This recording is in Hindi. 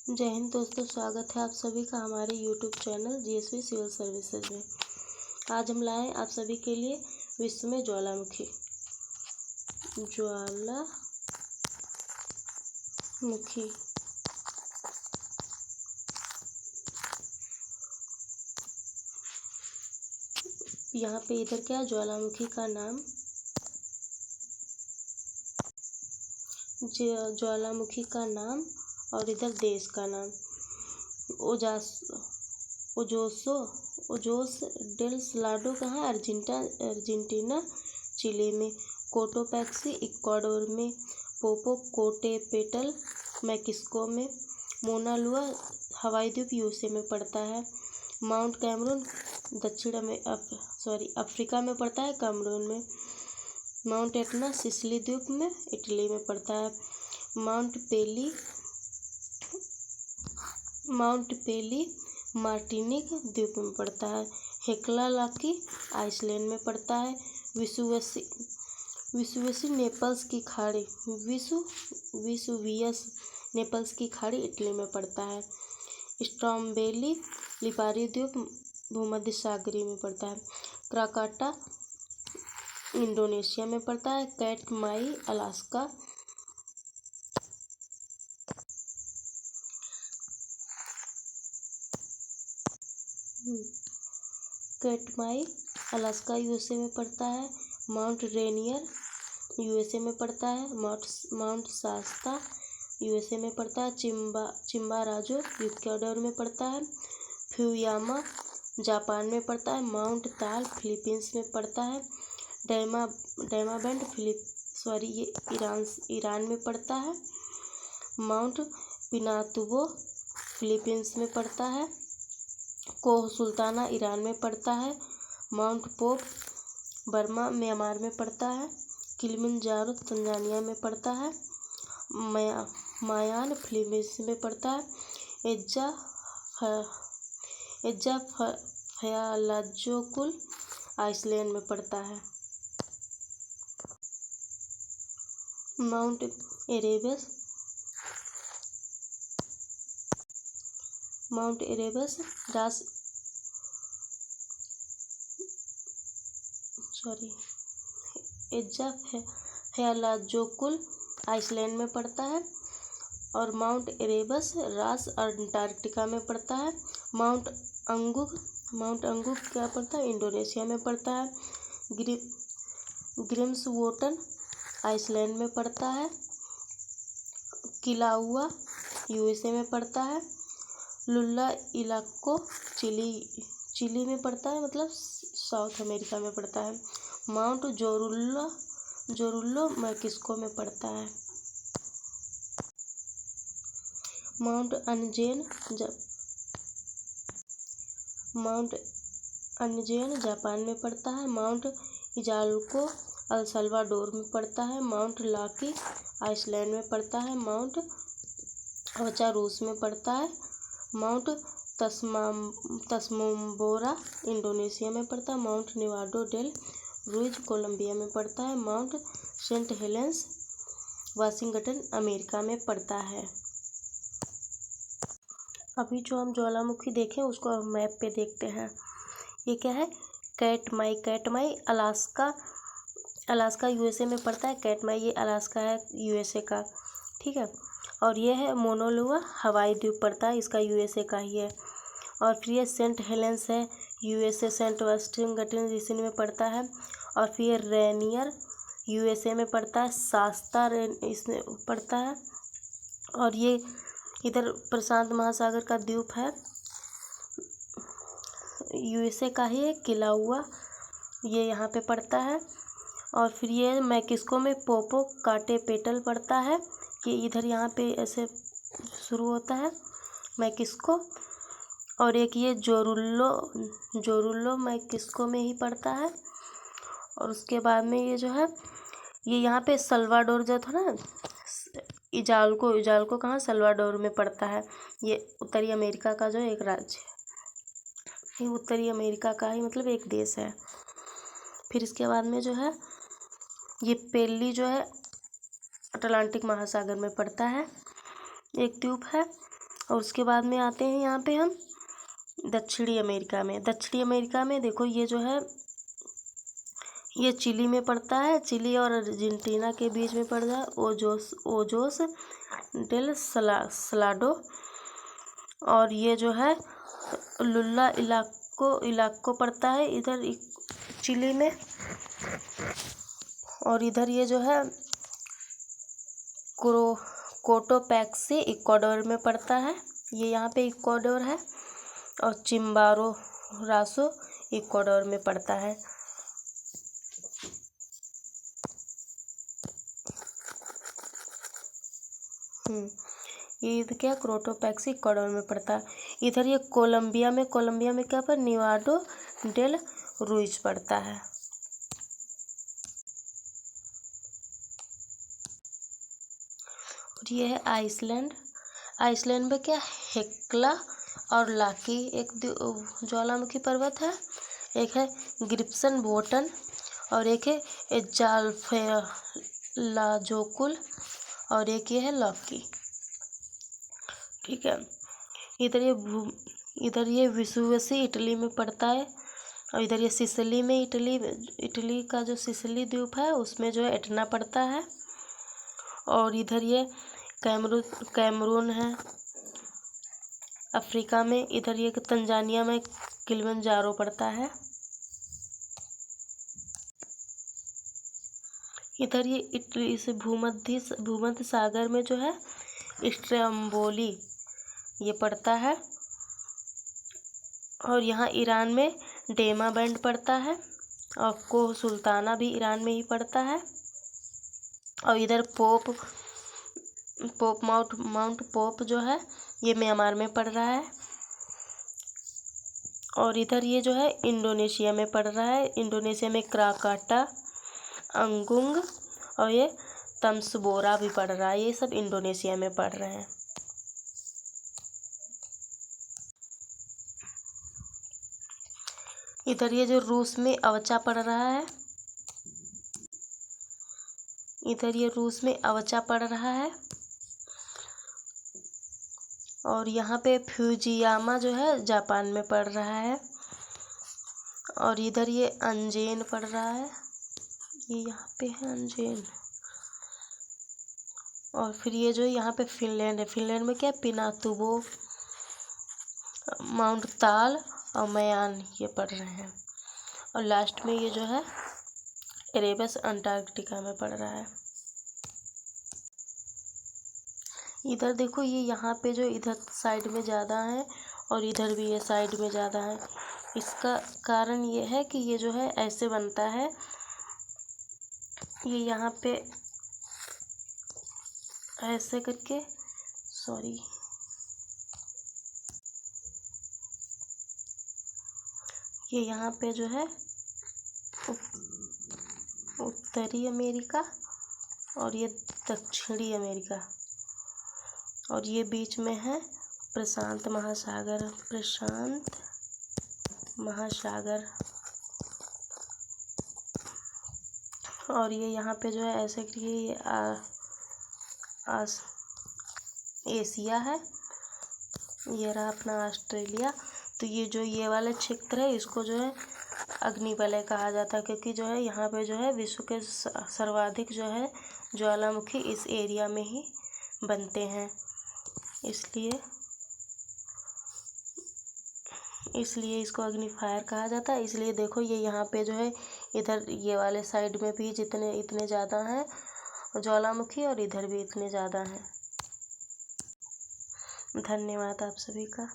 जय हिंद दोस्तों, स्वागत है आप सभी का हमारे YouTube channel GSV civil services में। आज हम लाए आप सभी के लिए विश्व में ज्वालामुखी। यहाँ पे इधर क्या ज्वालामुखी का नाम, ज्वालामुखी का नाम और इधर देश का नाम ओजोस डेल साल्डो कहाँ, अर्जेंटीना चिली में, कोटोपैक्सी इक्वाडोर में, पोपोकोटेपेटल मैक्सिको में, मोना लुआ हवाई द्वीप यूएसए में पड़ता है, माउंट कैमरून अफ्रीका में पड़ता है, कैमरून में, माउंट एटना सिसिली द्वीप में इटली में पड़ता है, माउंट पेली मार्टिनिक द्वीप में पड़ता है, हेक्ला लाकी आइसलैंड में पड़ता है, विसुवियस नेपल्स की खाड़ी इटली में पड़ता है, स्ट्रोम्बोली लिपारी द्वीप भूमध्य सागरीय में पड़ता है, क्राकाटा इंडोनेशिया में पड़ता है, कैटमाई अलास्का यूएसए में पड़ता है, माउंट रेनियर यूएसए में पड़ता है, माउंट शास्ता यूएसए में पड़ता है, चिम्बाराजो इक्वाडोर में पड़ता है, फ्यूयामा जापान में पड़ता है, माउंट ताल फिलीपींस में पड़ता है, डायमाबैंड ये ईरान में पड़ता है, माउंट पिनातुबो फिलीपींस में पड़ता है, कोह सुल्ताना ईरान में पड़ता है, माउंट पोप बर्मा म्यांमार में पड़ता है, किलिमंजारो तंजानिया में पड़ता है, मायान फिलीपींस में पड़ता है, एज्जा फयालाजोकुल आइसलैंड में पड़ता है, माउंट एरेबस एज्जा फयालाजोकुल आइसलैंड में पड़ता है, और माउंट एरेबस रास अंटार्कटिका में पड़ता है, माउंट अंगुक क्या पड़ता है, इंडोनेशिया में पड़ता है, ग्रिम्सवोटन आइसलैंड में पड़ता है, किलाउआ यूएसए में पड़ता है, लुल्ला इलाको चिली में पड़ता है, मतलब साउथ अमेरिका में पड़ता है, माउंट जोरुल्लो मैक्सिको में पड़ता है, माउंट अनजेन जापान में पड़ता है, माउंट इजाल्को अल सल्वाडोर में पड़ता है, माउंट लाकी आइसलैंड में पड़ता है, माउंट अवचा रूस में पड़ता है, माउंट तस्मोम्बोरा इंडोनेशिया में पड़ता है, Mount Nevado del Ruiz Colombia में पड़ता है, Mount Saint Helens Washington America में पड़ता है। अभी जो हम ज्वालामुखी देखें उसको हम मैप पे देखते हैं। ये क्या है, कैटमाई अलास्का यूएसए में पड़ता है, कैटमाई ये अलास्का है यूएसए का, ठीक है। और ये है मोनालुआ हवाई द्वीप पड़ता है, इसका यूएसए का ही है। और फिर ये सेंट हेलेंस है यूएसए, सेंट वाशिंगटन डीसी में पड़ता है। और फिर रेनियर यूएसए में पड़ता है, शास्ता इसमें पड़ता है। और ये इधर प्रशांत महासागर का द्वीप है, यूएसए का ही है, किलाउआ ये यहाँ पे पड़ता है। और फिर ये मैक्सिको में पोपोकाटेपेटल पड़ता है, ये इधर यहाँ पे ऐसे शुरू होता है मैक्सिको। और एक ये जोरुल्लो मैक्सिको में ही पड़ता है। और उसके बाद में ये जो है, ये यहाँ पे सल्वाडोर जो था ना, इजाल्को कहाँ, सल्वाडोर में पड़ता है। ये उत्तरी अमेरिका का जो एक राज्य है, ये उत्तरी अमेरिका का ही मतलब एक देश है। फिर इसके बाद में जो है, ये पेली जो है अटलांटिक महासागर में पड़ता है, एक द्वीप है। और उसके बाद में आते हैं यहाँ पे हम दक्षिणी अमेरिका में। दक्षिणी अमेरिका में देखो ये जो है ये चिली में पड़ता है, चिली और अर्जेंटीना के बीच में पड़ रहा है, ओजोस डेल सलाडो। और ये जो है लुल्ला इलाको पड़ता है इधर चिली में। और इधर ये जो है कोटोपैक्सी इक्वाडोर में पड़ता है, ये यहाँ पे इक्वाडोर है। और चिम्बारोरासो इक्वाडोर में पड़ता है। ये इधर क्या कोटोपैक्सी इक्वाडोर में पड़ता है। इधर ये कोलंबिया में क्या पर निवाडो डेल रुइज पड़ता है। और ये है आइसलैंड में क्या हेक्ला और लाकी एक ज्वालामुखी पर्वत है, एक है ग्रिप्सन बोटन और एक है जाल्फेलाजोकुल और एक ये है लॉकी। ठीक है, इधर ये विसुवसी इटली में पड़ता है। और इधर ये सिसिली में इटली का जो सिसिली द्वीप है उसमें जो है एटना पड़ता है। और इधर ये कैमरून है अफ्रीका में। इधर ये तंजानिया में किलिमंजारो पड़ता है। इधर ये इटली से भूमध्य सागर में जो है स्ट्रम्बोली ये पड़ता है। और यहाँ ईरान में डेमा बैंड पड़ता है। और कोह सुल्ताना भी ईरान में ही पड़ता है। और इधर माउंट पोप जो है ये म्यांमार में पड़ रहा है। और इधर ये जो है इंडोनेशिया में पड़ रहा है। इंडोनेशिया में क्राकाटा, अंगुंग और ये तमसबोरा भी पड़ रहा है। ये सब इंडोनेशिया में पड़ रहे हैं। इधर ये जो रूस में अवचा पड़ रहा है, इधर ये रूस में अवचा पड़ रहा है। और यहाँ पे फ्यूजियामा जो है जापान में पड़ रहा है। और इधर ये अंजेन पड़ रहा है, ये यहाँ पे है अंजेन। और फिर ये जो यहाँ पे फिनलैंड है, फिनलैंड में क्या पिनातुबो, माउंट ताल और मयान ये पड़ रहे हैं। और लास्ट में ये जो है एरेबस अंटार्कटिका में पड़ रहा है। इधर देखो ये यहाँ पे जो इधर साइड में ज़्यादा है और इधर भी ये साइड में ज़्यादा है। इसका कारण ये है कि ये जो है ऐसे बनता है, ये यहाँ पे ऐसे करके ये यहाँ पे जो है उत्तरी अमेरिका और ये दक्षिणी अमेरिका और ये बीच में है प्रशांत महासागर। और ये यहाँ पे जो है ऐसे कि ये एशिया है, ये रहा अपना ऑस्ट्रेलिया। तो ये जो ये वाला क्षेत्र है इसको जो है अग्निवलय कहा जाता है, क्योंकि जो है यहाँ पे जो है विश्व के सर्वाधिक जो है ज्वालामुखी इस एरिया में ही बनते हैं। इसलिए इसको अग्निफायर कहा जाता है। इसलिए देखो ये यहाँ पे जो है इधर ये वाले साइड में भी इतने ज़्यादा हैं ज्वालामुखी और इधर भी इतने ज़्यादा हैं। धन्यवाद आप सभी का।